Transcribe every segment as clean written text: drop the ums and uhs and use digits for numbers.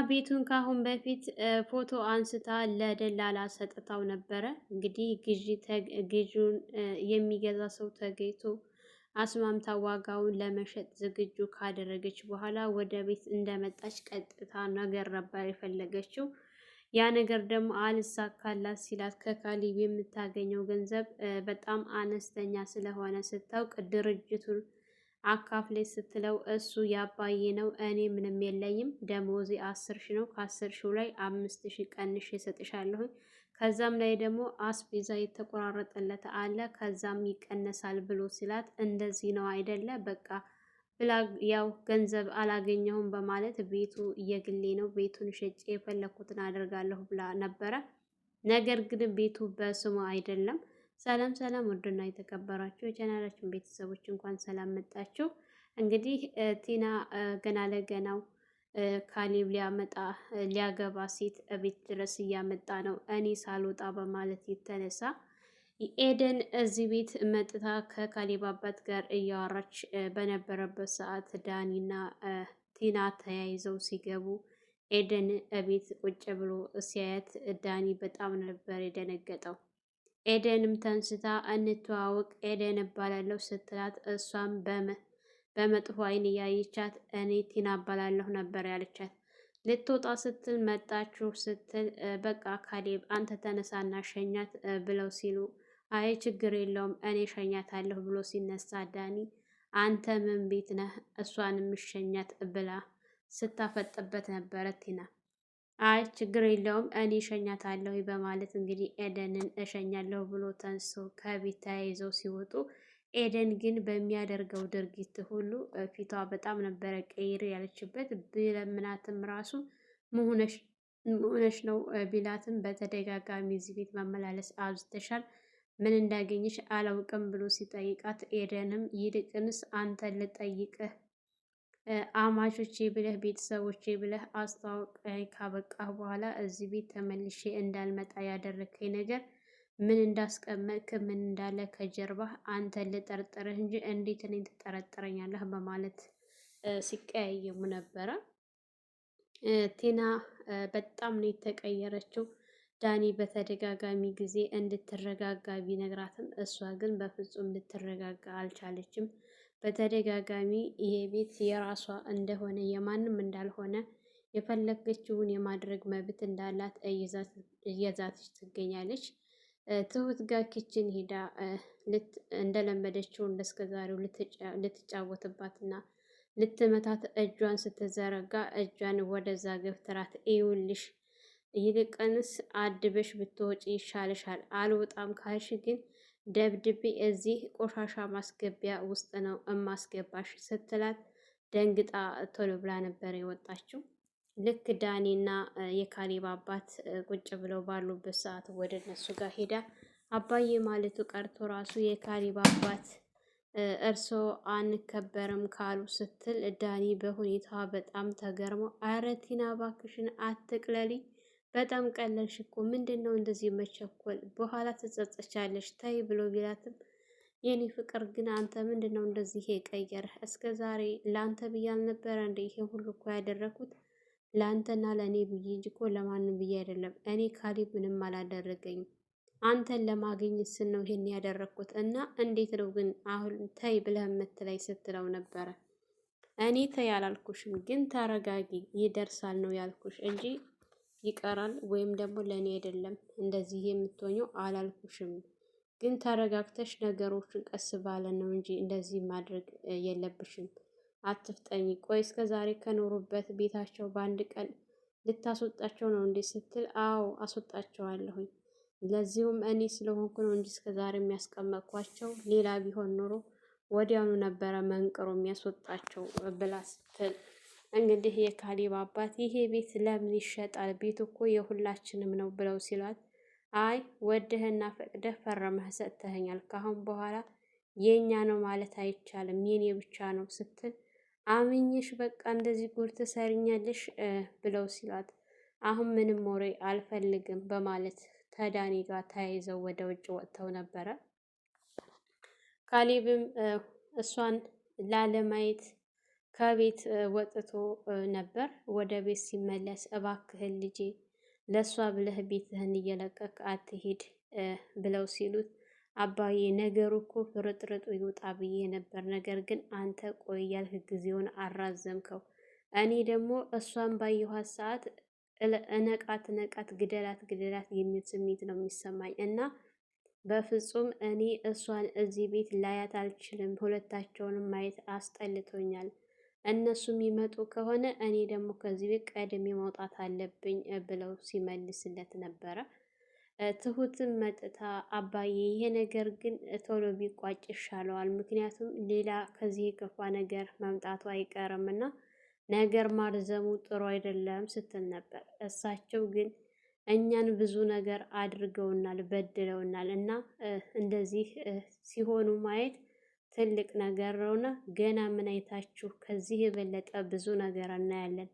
ቤቱን ካሁን በፊት ፎቶ አንስታ ለደላላ ሰጥታው ነበረ። እንግዲህ ግዢውን የሚገዛ ሰው ተገኝቶ አስማምታ ዋጋውን ለመሸጥ ዝግጁ ካደረገች በኋላ ወደ ቤት እንደመጣች ቀጥታ ነገር ነበር የፈለገችው። ያ ነገር ደግሞ አልሳካላት ሲላት ከካሊብ የምታገኘው ገንዘብ በጣም አነስተኛ ስለሆነ ስታውቅ ድርጅቱን አካፍለሽ ስትለው እሱ ያባዬ ነው፣ እኔ ምንም የለኝም፣ ደሞዜ 10 ሺ ነው፣ ከ10 ሺው ላይ 5 ሺ ቀንሼ እሰጥሻለሁኝ፣ ከዛም ላይ ደግሞ አስቤዛ የተቆራረጠለት አለ ከዛም ይቀነሳል ብሎ ሲላት እንደዚህ ነው አይደለ በቃ ብላ ያው ገንዘብ አላገኘሁም በማለት ቤቱ የግሌ ነው፣ ቤቱን ሸጬ የፈለኩትን አደርጋለሁ ብላ ነበረ። ነገር ግን ቤቱ በስሙ አይደለም። ሰላም ሰላም፣ ውድና የተከበራችሁ የቻናላችን ቤተሰቦች እንኳን ሰላም መጣችሁ። እንግዲህ ቲና ገና ለገናው ካሌብ ሊያገባ ሴት ቤት ድረስ እያመጣ ነው እኔ ሳልወጣ በማለት የተነሳ ኤደን እዚህ ቤት መጥታ ከካሌብ አባት ጋር እያወራች በነበረበት ሰዓት ዳኒና ቲና ተያይዘው ሲገቡ ኤደን እቤት ቁጭ ብሎ ሲያያት ዳኒ በጣም ነበር የደነገጠው። ኤደንም ተንስታ እንተዋወቅ ኤደን እባላለሁ ስትላት እሷም በመጥፎ አይን እያየቻት እኔ ቲና እባላለሁ ነበር ያለቻት። ልትወጣ ስትል መጣችሁ ስትል በቃ ካሌብ አንተ ተነሳና ሸኛት ብለው ሲሉ አይ ችግር የለውም እኔ ሸኛታለሁ ብሎ ሲነሳ ዳኒ አንተ ምን ቤት ነህ እሷን ምሸኛት ብላ ስታፈጥበት ነበረ ቲና። አይ ችግር የለውም እኔ እሸኛታለሁ በማለት እንግዲህ ኤደንን እሸኛለሁ ብሎ ተንሶ ከቤት ተያይዘው ሲወጡ ኤደን ግን በሚያደርገው ድርጊት ሁሉ ፊቷ በጣም ነበረ ቀይር ያለችበት። ቢለምናትም ራሱ መሆነሽ ነው ቢላትም በተደጋጋሚ እዚህ ቤት መመላለስ አብዝተሻል፣ ምን እንዳገኘሽ አላውቅም ብሎ ሲጠይቃት ኤደንም ይልቅንስ አንተን ልጠይቅህ አማቾቼ ብለህ ቤተሰቦቼ ብለህ አስተዋውቀኝ ካበቃህ በኋላ እዚህ ቤት ተመልሼ እንዳልመጣ ያደረከኝ ነገር ምን እንዳስቀመጥክ ምን እንዳለ ከጀርባህ አንተን ልጠርጥርህ እንጂ እንዴት እኔን ትጠረጥረኛለህ በማለት ሲቀያየሙ ነበረ። ቲና በጣም ነው የተቀየረችው። ዳኒ በተደጋጋሚ ጊዜ እንድትረጋጋ ቢነግራትም እሷ ግን በፍጹም ልትረጋጋ አልቻለችም። በተደጋጋሚ ይሄ ቤት የራሷ እንደሆነ የማንም እንዳልሆነ የፈለገችውን የማድረግ መብት እንዳላት እየዛተች ትገኛለች። ትሁት ጋር ኪችን ሄዳ እንደለመደችው እንደስከዛሬው ልትጫወትባትና ልትመታት እጇን ስትዘረጋ እጇን ወደዛ ገፍትራት ይውልሽ ይልቅንስ አድበሽ ብትወጪ ይሻልሻል፣ አልወጣም ካልሽ ግን ደብድቤ እዚህ ቆሻሻ ማስገቢያ ውስጥ ነው እማስገባሽ ስትላት ደንግጣ ቶሎ ብላ ነበር የወጣችው። ልክ ዳኒና የካሌብ አባት ቁጭ ብለው ባሉበት ሰዓት ወደ እነሱ ጋር ሄዳ አባዬ ማለቱ ቀርቶ ራሱ የካሌብ አባት እርሶ አንከበርም ካሉ ስትል ዳኒ በሁኔታ በጣም ተገርሞ አረ ቲና እባክሽን አትቅለሊ፣ በጣም ቀለልሽ እኮ ምንድን ነው እንደዚህ መቸኮል፣ በኋላ ትጸጸቻለሽ ተይ ብሎ ቢላትም የኔ ፍቅር ግን አንተ ምንድን ነው እንደዚህ የቀየረህ? እስከ ዛሬ ለአንተ ብዬ አልነበረ እንደ ይሄ ሁሉ እኮ ያደረኩት ለአንተና ለእኔ ብዬ እንጂ እኮ ለማንም ብዬ አይደለም። እኔ ካሌብ ምንም አላደረገኝም፣ አንተን ለማግኘት ስል ነው ይሄን ያደረኩት እና እንዴት ነው ግን አሁን ተይ ብለህ የምትለኝ ስትለው ነበረ። እኔ ተይ አላልኩሽም፣ ግን ተረጋጊ ይደርሳል ነው ያልኩሽ እንጂ ይቀራል ወይም ደግሞ ለእኔ አይደለም እንደዚህ የምትሆኘው አላልኩሽም። ግን ተረጋግተሽ ነገሮችን ቀስ ባለ ነው እንጂ እንደዚህ ማድረግ የለብሽም። አትፍጠኝ። ቆይ እስከ ዛሬ ከኖሩበት ቤታቸው በአንድ ቀን ልታስወጣቸው ነው እንዴ ስትል፣ አዎ አስወጣቸዋለሁኝ። ለዚሁም እኔ ስለሆንኩ ነው እንጂ እስከ ዛሬ የሚያስቀመጥኳቸው፣ ሌላ ቢሆን ኖሮ ወዲያውኑ ነበረ መንቅሮ የሚያስወጣቸው ብላ ስትል እንግዲህ የካሌብ አባት ይሄ ቤት ለምን ይሸጣል? ቤቱ እኮ የሁላችንም ነው ብለው ሲሏት አይ ወደህና ፈቅደህ ፈረመህ ሰጥተኸኛል፣ ካሁን በኋላ የኛ ነው ማለት አይቻልም የኔ ብቻ ነው ስትል አምኜሽ በቃ እንደዚህ ጉድ ትሰርኛለሽ ብለው ሲሏት አሁን ምንም ወሬ አልፈልግም በማለት ከዳኒ ጋር ተያይዘው ወደ ውጭ ወጥተው ነበረ። ካሌብም እሷን ላለማየት ከቤት ወጥቶ ነበር። ወደ ቤት ሲመለስ እባክህን ልጄ ለእሷ ብለህ ቤትህን እየለቀቅ አትሂድ ብለው ሲሉት አባዬ ነገሩ እኮ ፍርጥርጡ ይውጣ ብዬ ነበር፣ ነገር ግን አንተ ቆይ ያልህ ጊዜውን አራዘምከው። እኔ ደግሞ እሷን ባየኋት ሰዓት እነቃት ነቃት፣ ግደላት ግደላት የሚል ስሜት ነው የሚሰማኝ እና በፍጹም እኔ እሷን እዚህ ቤት ላያት አልችልም። ሁለታቸውንም ማየት አስጠልቶኛል። እነሱ የሚመጡ ከሆነ እኔ ደግሞ ከዚህ ቤት ቀድሜ መውጣት አለብኝ ብለው ሲመልስለት ነበረ። ትሁትም መጥታ አባዬ ይሄ ነገር ግን ቶሎ ቢቋጭ ይሻለዋል፣ ምክንያቱም ሌላ ከዚህ የከፋ ነገር መምጣቱ አይቀርም እና ነገር ማርዘሙ ጥሩ አይደለም ስትል ነበር። እሳቸው ግን እኛን ብዙ ነገር አድርገውናል፣ በድለውናል እና እንደዚህ ሲሆኑ ማየት ትልቅ ነገር ነውና ገና ምን አይታችሁ ከዚህ የበለጠ ብዙ ነገር እናያለን።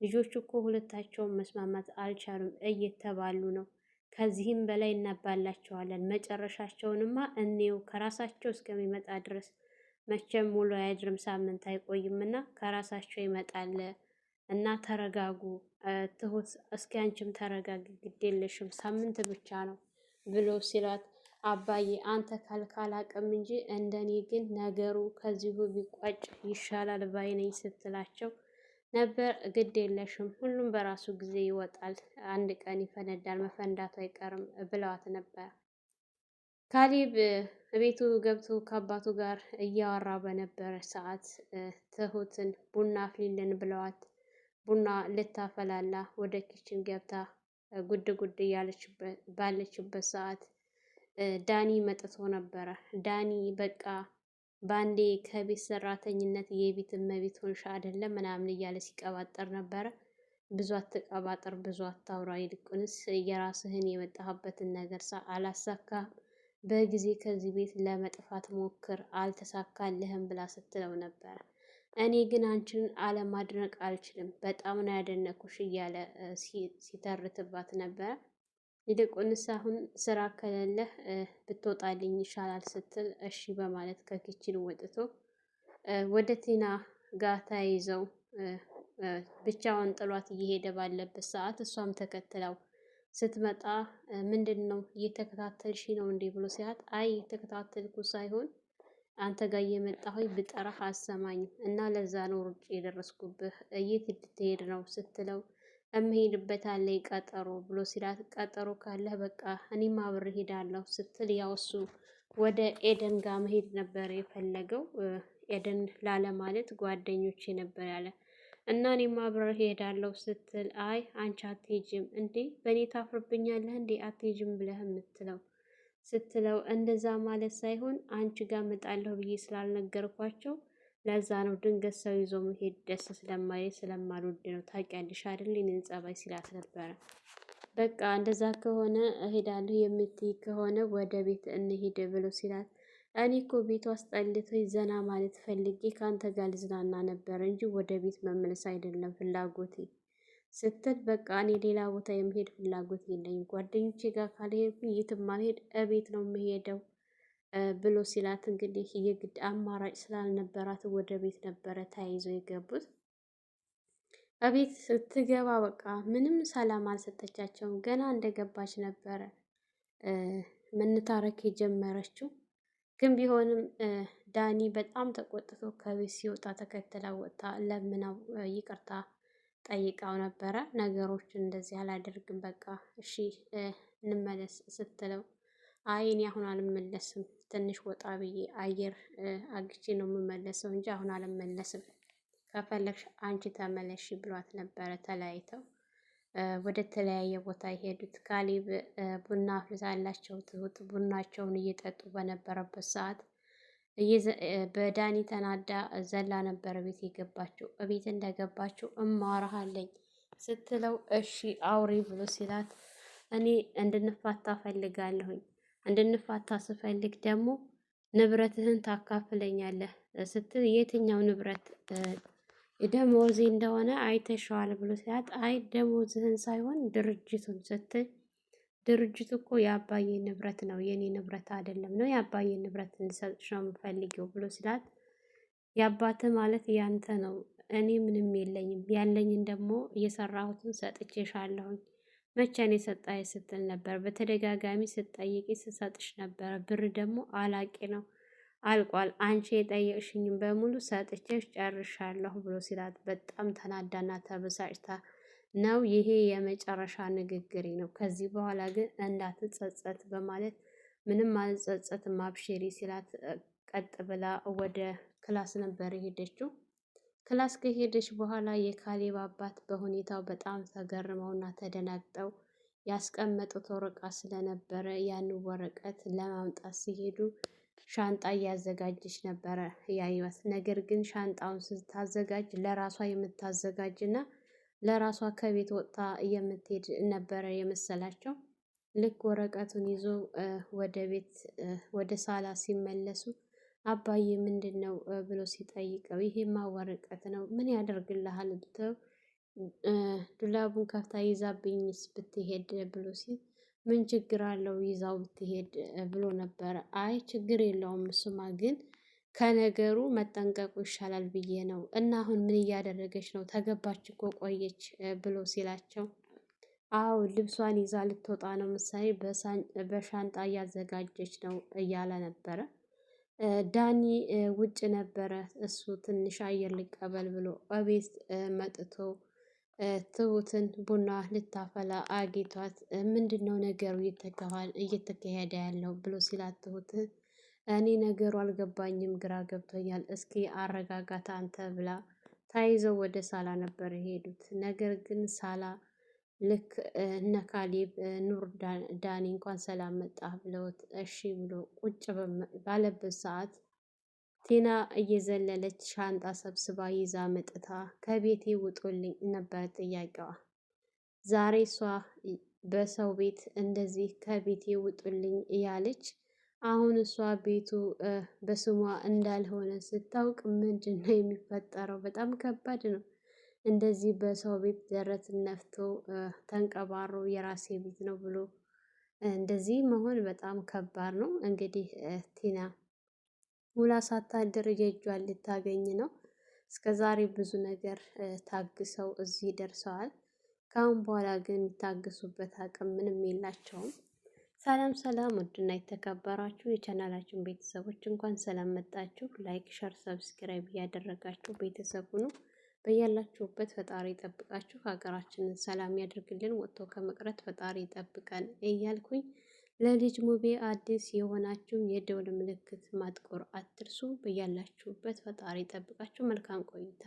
ልጆቹ እኮ ሁለታቸውን መስማማት አልቻሉም እየተባሉ ነው። ከዚህም በላይ እናባላቸዋለን። መጨረሻቸውንማ እኔው ከራሳቸው እስከሚመጣ ድረስ መቼም ሙሉ አያድርም፣ ሳምንት አይቆይምና ከራሳቸው ይመጣል እና ተረጋጉ። ትሁት እስኪ አንቺም ተረጋጊ፣ ግድ የለሽም ሳምንት ብቻ ነው ብሎ ሲላት አባዬ አንተ ካልካል አቅም እንጂ እንደኔ ግን ነገሩ ከዚሁ ቢቋጭ ይሻላል ባይነኝ ስትላቸው ነበር። ግድ የለሽም ሁሉም በራሱ ጊዜ ይወጣል፣ አንድ ቀን ይፈነዳል፣ መፈንዳቱ አይቀርም ብለዋት ነበር። ካሌብ ቤቱ ገብቶ ከአባቱ ጋር እያወራ በነበረ ሰዓት ትሁትን ቡና አፍሊልን ብለዋት ቡና ልታፈላላ ወደ ኪችን ገብታ ጉድ ጉድ ባለችበት ሰዓት ዳኒ መጥቶ ነበረ። ዳኒ በቃ ባንዴ ከቤት ሰራተኝነት የቤት እመቤት ሆንሽ አይደለም ምናምን እያለ ሲቀባጠር ነበረ። ብዙ አትቀባጥር፣ ብዙ አታውራ፣ ይልቁንስ የራስህን የመጣህበትን ነገር አላሳካ በጊዜ ከዚህ ቤት ለመጥፋት ሞክር፣ አልተሳካልህም ብላ ስትለው ነበረ። እኔ ግን አንቺን አለማድነቅ አልችልም፣ በጣም ነው ያደነኩሽ እያለ ሲተርትባት ነበረ። ይልቁንስ አሁን ስራ ከሌለህ ብትወጣልኝ ይሻላል ስትል እሺ በማለት ከኪችን ወጥቶ ወደ ቲና ጋር ተያይዘው ብቻውን ጥሏት እየሄደ ባለበት ሰዓት እሷም ተከትለው ስትመጣ ምንድን ነው እየተከታተልሽ ነው እንዴ ብሎ ሲያት አይ እየተከታተልኩ ሳይሆን አንተ ጋር እየመጣሁኝ ብጠራህ አሰማኝም እና ለዛ ነው ሩጭ የደረስኩብህ፣ የት ልትሄድ ነው ስትለው እምሄድበት አለኝ ቀጠሮ ብሎ ሲላት ቀጠሮ ካለህ በቃ እኔም አብሬ ሄዳለሁ ስትል ያው እሱ ወደ ኤደን ጋር መሄድ ነበር የፈለገው። ኤደን ላለ ማለት ጓደኞቼ ነበር ያለ እና እኔም አብሬ ሄዳለሁ ስትል አይ አንቺ አትሄጂም እንዴ በእኔ ታፍርብኛለህ እንዴ አትሄጂም ብለህ የምትለው ስትለው እንደዛ ማለት ሳይሆን አንቺ ጋር እመጣለሁ ብዬ ስላልነገርኳቸው ለዛ ነው፣ ድንገት ሰው ይዞ መሄድ ደስ ስለማይል ስለማልወድ ነው፣ ታውቂያለሽ አይደል እኔን ጸባይ ሲላት ነበረ። በቃ እንደዛ ከሆነ እሄዳለሁ የምትይ ከሆነ ወደ ቤት እንሄድ ብሎ ሲላት እኔ እኮ ቤቱ አስጠልቶኝ ዘና ማለት ፈልጌ ከአንተ ጋር ልዝናና ነበረ እንጂ ወደ ቤት መመለስ አይደለም ፍላጎቴ ስትል በቃ እኔ ሌላ ቦታ የመሄድ ፍላጎት የለኝም፣ ጓደኞቼ ጋር ካልሄድኩኝ የትም አልሄድ እቤት ነው የምሄደው ብሎ ሲላት እንግዲህ የግድ አማራጭ ስላልነበራት ወደ ቤት ነበረ ተያይዘው የገቡት። እቤት ስትገባ በቃ ምንም ሰላም አልሰጠቻቸውም። ገና እንደገባች ነበረ መነታረክ የጀመረችው። ግን ቢሆንም ዳኒ በጣም ተቆጥቶ ከቤት ሲወጣ ተከትላ ወጥታ ለምናው ይቅርታ ጠይቃው ነበረ። ነገሮችን እንደዚህ አላደርግም በቃ እሺ እንመለስ ስትለው አይ እኔ አሁን አልመለስም፣ ትንሽ ወጣ ብዬ አየር አግቼ ነው የምመለሰው እንጂ አሁን አልመለስም፣ ከፈለግሽ አንቺ ተመለሽ ብሏት ነበረ። ተለያይተው ወደ ተለያየ ቦታ የሄዱት ካሌብ ቡና አፍልታላቸው ትሁት ቡናቸውን እየጠጡ በነበረበት ሰዓት በዳኒ ተናዳ ዘላ ነበረ ቤት የገባችው። እቤት እንደገባችው እማወራሃለኝ ስትለው እሺ አውሪ ብሎ ሲላት እኔ እንድንፋታ ፈልጋለሁኝ፣ እንድንፋታ ስፈልግ ደግሞ ንብረትህን ታካፍለኛለህ ስትል የትኛው ንብረት ደሞዜ እንደሆነ አይተሸዋል ብሎ ሲላት አይ ደሞዝህን ሳይሆን ድርጅቱን ስትል ድርጅቱ እኮ የአባዬ ንብረት ነው የኔ ንብረት አይደለም፣ ነው የአባዬ ንብረት እንድሰጥሽ ነው የምፈልገው ብሎ ሲላት የአባት ማለት ያንተ ነው። እኔ ምንም የለኝም። ያለኝን ደግሞ እየሰራሁትን ሰጥቼሻለሁኝ። መቼ ነው የሰጣኝ ስትል ነበር። በተደጋጋሚ ስትጠይቂ ስሰጥሽ ነበረ። ብር ደግሞ አላቂ ነው አልቋል። አንቺ የጠየቅሽኝም በሙሉ ሰጥቼሽ ጨርሻለሁ ብሎ ሲላት በጣም ተናዳና ተበሳጭታ ነው ይሄ የመጨረሻ ንግግሬ ነው፣ ከዚህ በኋላ ግን እንዳትጸጸት በማለት ምንም አልጸጸትም አብሽሪ ሲላት ቀጥ ብላ ወደ ክላስ ነበር የሄደችው። ክላስ ከሄደች በኋላ የካሌብ አባት በሁኔታው በጣም ተገርመውና ተደናግጠው ያስቀመጡት ወረቀት ስለነበረ ያን ወረቀት ለማምጣት ሲሄዱ ሻንጣ እያዘጋጀች ነበረ ያዩት። ነገር ግን ሻንጣውን ስታዘጋጅ ለራሷ የምታዘጋጅ እና ለራሷ ከቤት ወጥታ የምትሄድ ነበረ የመሰላቸው። ልክ ወረቀቱን ይዞ ወደ ቤት ወደ ሳላ ሲመለሱ አባዬ ምንድን ነው ብሎ ሲጠይቀው ይሄማ ወረቀት ነው ምን ያደርግልሃል ብተው ዱላቡን ከፍታ ይዛብኝስ ብትሄድ ብሎ ሲል ምን ችግር አለው ይዛው ብትሄድ ብሎ ነበረ። አይ ችግር የለውም እሱማ ግን ከነገሩ መጠንቀቁ ይሻላል ብዬ ነው። እና አሁን ምን እያደረገች ነው? ተገባች እኮ ቆየች ብሎ ሲላቸው አዎ ልብሷን ይዛ ልትወጣ ነው ምሳሌ በሻንጣ እያዘጋጀች ነው እያለ ነበረ። ዳኒ ውጭ ነበረ። እሱ ትንሽ አየር ሊቀበል ብሎ እቤት መጥቶ ትሁትን ቡና ልታፈላ አጊቷት ምንድን ነው ነገሩ እየተካሄደ ያለው ብሎ ሲላት ትሁት እኔ ነገሩ አልገባኝም፣ ግራ ገብቶኛል፣ እስኪ አረጋጋት አንተ ብላ ተያይዘው ወደ ሳላ ነበር የሄዱት። ነገር ግን ሳላ ልክ እነ ካሌብ ኑር ዳኒ እንኳን ሰላም መጣ ብለውት እሺ ብሎ ቁጭ ባለበት ሰዓት ቲና እየዘለለች ሻንጣ ሰብስባ ይዛ መጥታ ከቤቴ ውጡልኝ ነበር ጥያቄዋ። ዛሬ እሷ በሰው ቤት እንደዚህ ከቤቴ ውጡልኝ እያለች አሁን እሷ ቤቱ በስሟ እንዳልሆነ ስታውቅ ምንድን ነው የሚፈጠረው? በጣም ከባድ ነው። እንደዚህ በሰው ቤት ደረት ነፍቶ ተንቀባሮ የራሴ ቤት ነው ብሎ እንደዚህ መሆን በጣም ከባድ ነው። እንግዲህ ቲና ውላ ሳታድር የእጇን ልታገኝ ነው። እስከ ዛሬ ብዙ ነገር ታግሰው እዚህ ደርሰዋል። ከአሁን በኋላ ግን የሚታገሱበት አቅም ምንም የላቸውም። ሰላም ሰላም፣ ውድና የተከበራችሁ የቻናላችን ቤተሰቦች እንኳን ሰላም መጣችሁ። ላይክ፣ ሸር፣ ሰብስክራይብ እያደረጋችሁ ቤተሰብ ሁኑ። በያላችሁበት ፈጣሪ ይጠብቃችሁ፣ ሀገራችንን ሰላም ያድርግልን፣ ወጥቶ ከመቅረት ፈጣሪ ይጠብቀን እያልኩኝ ለልጅ ሙቤ አዲስ የሆናችሁ የደውል ምልክት ማጥቆር አትርሱ። በያላችሁበት ፈጣሪ ይጠብቃችሁ። መልካም ቆይታ